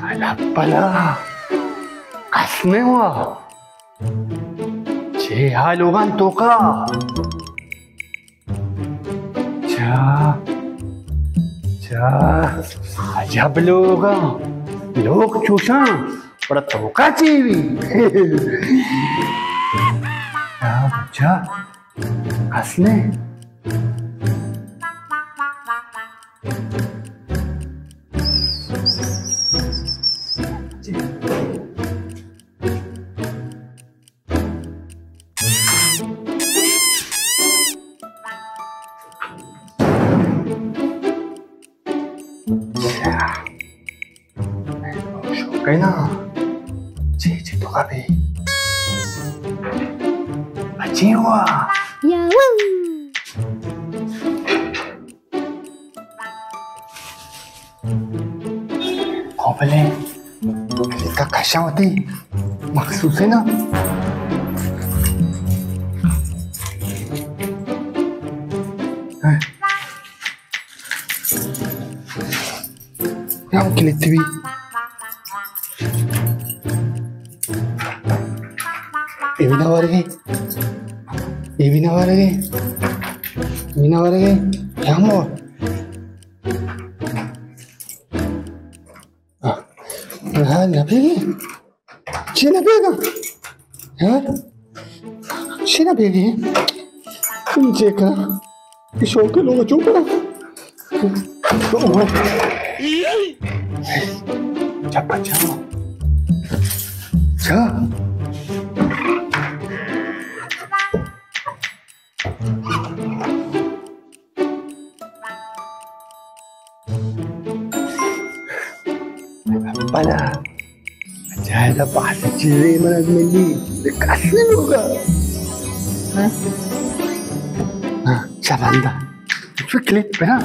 Alah pala. Kasme wa. Halugan to ka. अजब लोग चूसा पर धोखा चीवी बच्चा हंसने cái nào chị tôi gặp đi bà chiêu à dạ có phải lên các cái sao đi mặc dù thế nào yang kilit TV Evinavarage, Yamo. Nabegi, China Bega, China Begi, Jeka, Ishoka Loga Juba. Chapa Chama. Cha. Pala, jangan dapat ciri mana meli dekat sini juga. Sharanda, quickly, pera.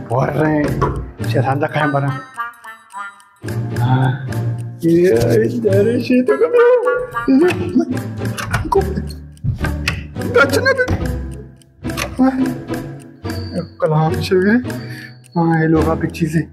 Borre, Sharanda kaya barang. Iya, dari situ kami. Kok, baca nabi. Kalau hamil, ini loga picisi.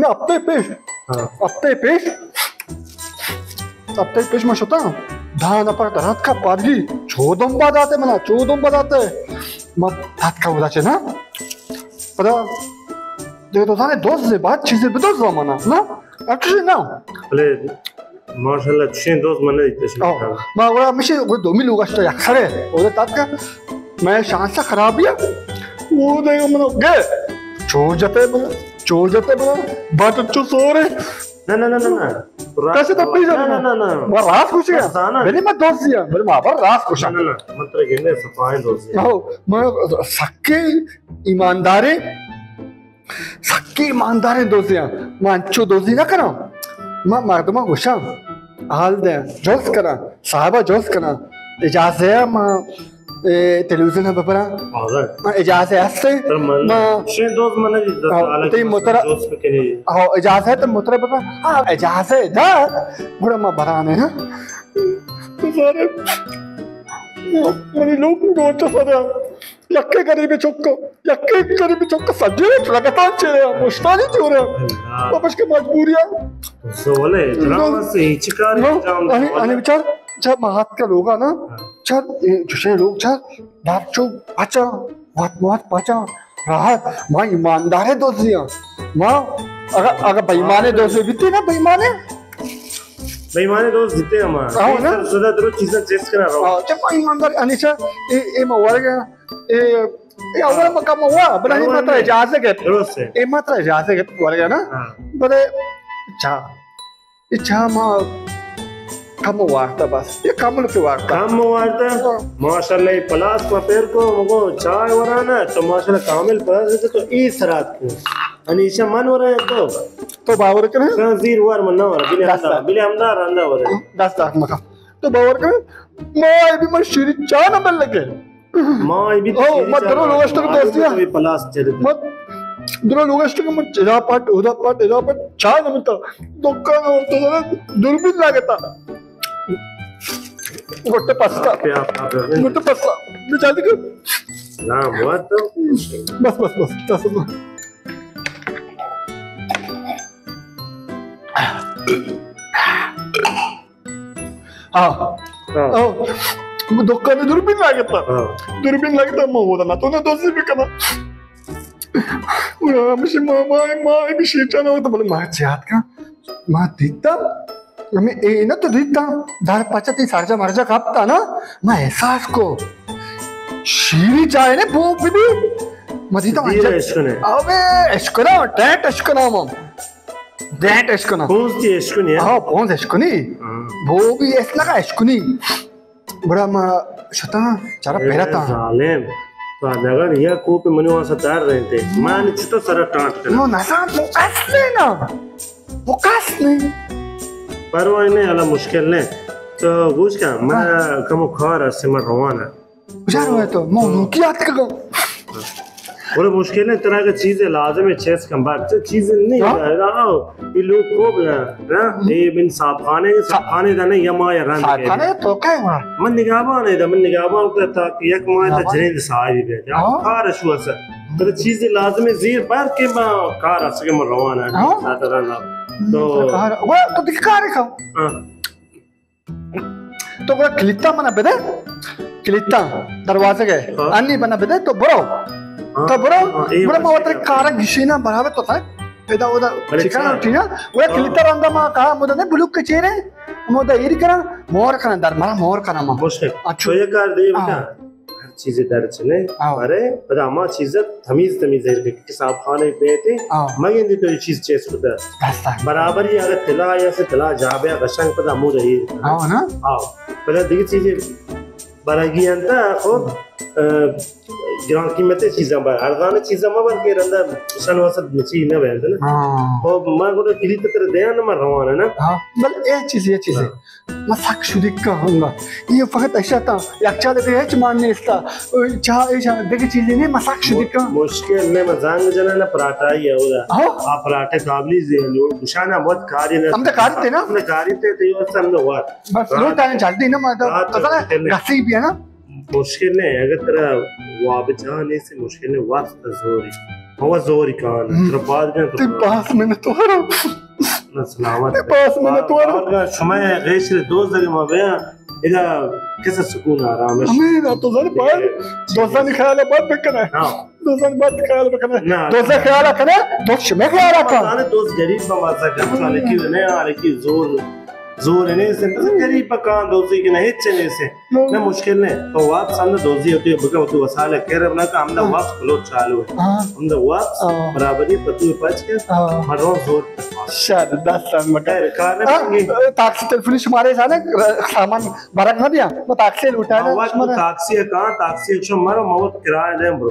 मैं अपने पेश में सोता धान पर रात का पादगी चौदम बजाते मत रात का उदाचे ना पर देखो तो सारे दोस्त से बात चीजें बदल ज़माना ना actually ना ले माशाल्लाह चीज़ दोस्त मने इतने मैं वो मिशी वो दो मिल होगा तो याखरे वो ताद का मैं शांत सा खराब है वो देखो मनो गे चोर जाते बात अच्छो सो रहे ना कैसे तो प्लीज ना वो रात खुश है मेरी मत दोस्त है मेरे माँ बाप रात खुश है ना मतलब गिने सफाई दोस्त है मैं सक्के ईमानदारे दोस्त है मैं अच्छो दोस्ती ना करो मैं तो मैं खुश हूँ हाल दे जोश करा साहबा जोश करा इजाज़त है माँ टेलीविजन है बपरा आगर इजाज़त है ऐसे माँ शे दोस्त मने ते मोतरा हाँ इजाज़त है तो मोतरा बपरा हाँ इजाज़त है दा बड़ा माँ बराने हैं तो सारे मनी लोग गोटे सारे यक्के करीबी चौक सज्जे लगातार चले मुश्तानी जो रहे वापस के मजबूरियां सोले ड्रामा से चिकार आणि विचार जब महात का लोग ना चल जुशे लोग चल दाचो पाचा वात पाचा राहत माँ ईमानदार है दोस्तियां माँ अगर बेईमाने दोस्त भी थे ना बेईमाने दोस्त जीते हमारे सुधा दरो चीजें चेस करा रहा जब ईमानदार अनिशा ए मवार गया ए अवल मका मवा बना ही मात्रा इजाज़त के ए मात्रा इजाज़त के वार गया ना बड़े इच्छा माँ कम वार्ता बस ये कम के वार्ता माशाल्लाह पलास पेपर को मगो चाय वराना तो माशाल्लाह कामिल पलास तो इस रात को अनीशा मन हो रहा है तो बावर करे संजीर वार मन्ना हो रहा बिले हमदार रंदा हो रहा है 10 मका तो बावर करे मैं भी मैं श्री चाय न बन लगे मां भी ओ मत दरो लोगस्ट को दोस्तिया पलास चले मत दरो लोगस्ट को मत इदा पाट चाय न मिलता दुकान होता ना दूरबीन लागता गोटे पास्ता बिचारी को ना हुआ तो बस दुकान दूरबीन लागता मग होता ना तो ना दोस्त भी कना मशी मामा भी शीटा नव्हता बोले माझ्या हात का मा दिता मैं ए ना तो दिता दार पाचा ती सारजा मारजा कापता ना मैं एहसास को शीरी चाय ने भूख भी मदीता अबे एशकना टैट एशकना मम दैट एशकना पोंस एशकनी हां पोंस एशकनी वो भी ऐसा का एशकनी बड़ा मा शता चारा पेराता जालेम तो अगर ये को पे मने वहां से तार रहे थे मान छुटा सारा टाट नो ना सा वो कास नहीं परवाह नहीं अला मुश्किल नहीं तो गुज का मैं कम खार से मैं रवाना यार वो तो मो की याद कर बड़ा मुश्किल है तरह की चीजें लाजम है चेस कम बात चीजें नहीं रहा ये लोग को ना ये बिन साफाने da नहीं यमा या रन साफाने तो क्या हुआ मन निगाहबान था कि एक माह था जनेद साहिब है कार शो से तो चीजें लाजम है जीर बार के मैं कार असके मैं रवाना है ना तो वो तो दिखा रहे खाओ तो वो क्लिता मना बेदे क्लिता दरवाजे के अन्नी बना बेदे तो बरो बड़ा मावतर कार घिशीना बराबर तो था पेदा ओदा चिकन उठीना वो क्लिता रंदा मा कहा मुदा ने बुलुक के चेरे मुदा इरी करा मोर कना दर मारा मोर कना मा अच्छा ये कर दे बेटा हर चीजें दर चले अरे पता मा चीजें तमीज है कि साहब खाने पे थे मगे दी तो ये चीज चेस होता बराबर ही अगर तिला या से तिला जाबे गशंग पता मु रही हां ना हां पता दी चीजें बरागी अंता खूब ग्राम कीमतें चीज़ें बार अर्ज़ान चीज़ें मार के रंदा शनवासत मची ना बैठे ना और माँ को तो किली तक दे ना मार रहा है ना बल ये चीज़ मैं साक्ष्य दिक्का हूँगा ये फकत ऐसा था यक्चा देते हैं चमानने इसका चाह देखी चीज़ें नहीं मैं साक्ष्य दिक्का मुश्किल नहीं मैं जान जना ना पराठा ही है उधर आप पराठे काबली जे लोग बुशाना बहुत कार्य ना हम तो कार्य थे ना हमने कार्य थे तो ये सब हमने हुआ बस लोग टाइम चलती ना मैं तो पता है गसी भी है ना मुश्किल नहीं अगर तेरा वाबजाने से मुश्किल नहीं वास्ता जोरी हवा जोरी कान तेरा बाद में तो पास में तो हरो ना सलामत पास में तो हरो समय गैस दो जगह में गया इधर कैसा सुकून आराम है हमें ना तो जरा बात दोस्तानी ख्याल बात बेकना है दोस्तानी बात ख्याल बेकना है दोस्त ख्याल रखना दोस्त में ख्याल रखना अरे दोस्त गरीब बमासा कर साले की नहीं आ रही की जोर है नहीं से गरीब पकान दोस्ती के नहीं चले से ना मुश्किल नहीं तो वाप सामने दोस्ती होती है बुका होती वसाले कह रहे अपना काम ना वाप लो चालू है हम तो वाप बराबरी पतू पच के मरो जोर शायद 10 साल में कह कार ने टैक्सी टेलीफोन हमारे साथ सामान भरक ना दिया वो टैक्सी उठाया ना टैक्सी कहां टैक्सी शो मारो मौत किराया दे ब्रो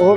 और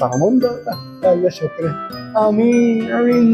सामान दाता अल्लाह शुक्र आमीन आमीन